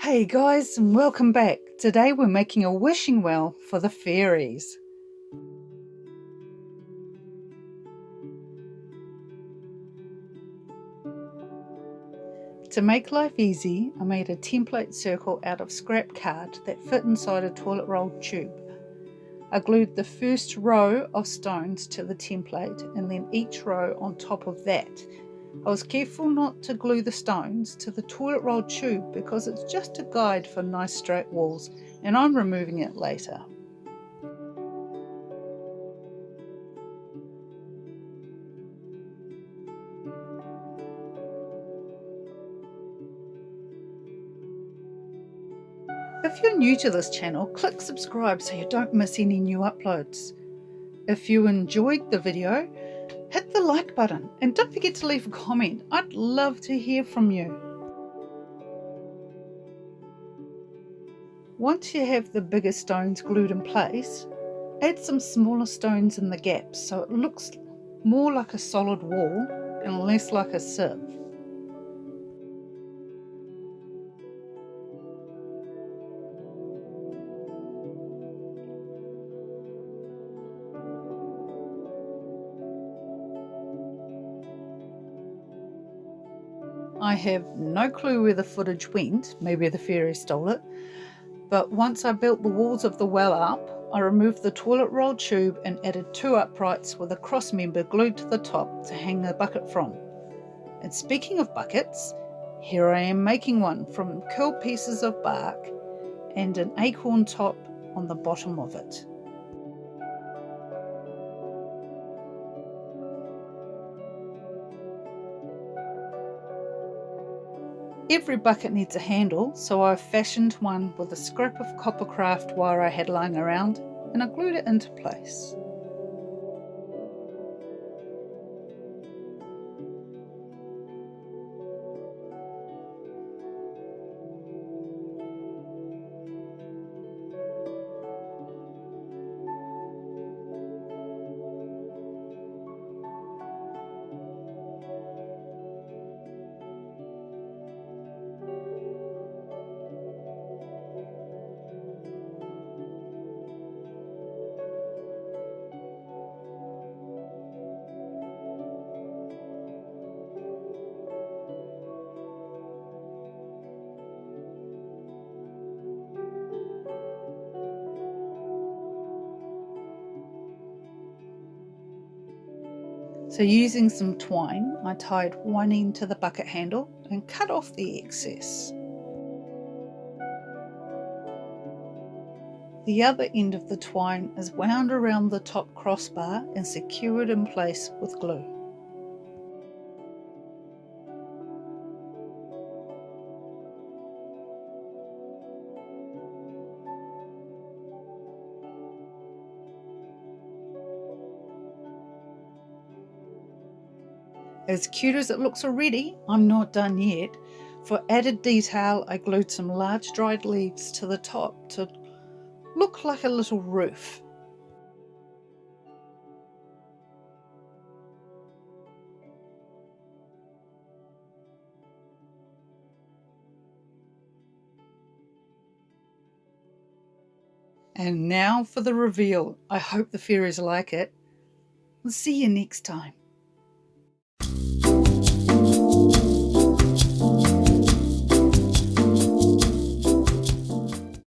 Hey guys, and welcome back. Today we're making a wishing well for the fairies. To make life easy, I made a template circle out of scrap card that fit inside a toilet roll tube. I glued the first row of stones to the template and then each row on top of that. I was careful not to glue the stones to the toilet roll tube because it's just a guide for nice straight walls and I'm removing it later. If you're new to this channel, click subscribe so you don't miss any new uploads. If you enjoyed the video, hit the like button and don't forget to leave a comment. I'd love to hear from you. Once you have the bigger stones glued in place, add some smaller stones in the gaps so it looks more like a solid wall and less like a sieve. I have no clue where the footage went, maybe the fairy stole it, but once I built the walls of the well up, I removed the toilet roll tube and added 2 uprights with a cross member glued to the top to hang the bucket from. And speaking of buckets, here I am making one from curled pieces of bark and an acorn top on the bottom of it. Every bucket needs a handle, so I've fashioned one with a scrap of copper craft wire I had lying around and I glued it into place. So using some twine, I tied one end to the bucket handle and cut off the excess. The other end of the twine is wound around the top crossbar and secured in place with glue. As cute as it looks already, I'm not done yet. For added detail, I glued some large dried leaves to the top to look like a little roof. And now for the reveal. I hope the fairies like it. We'll see you next time.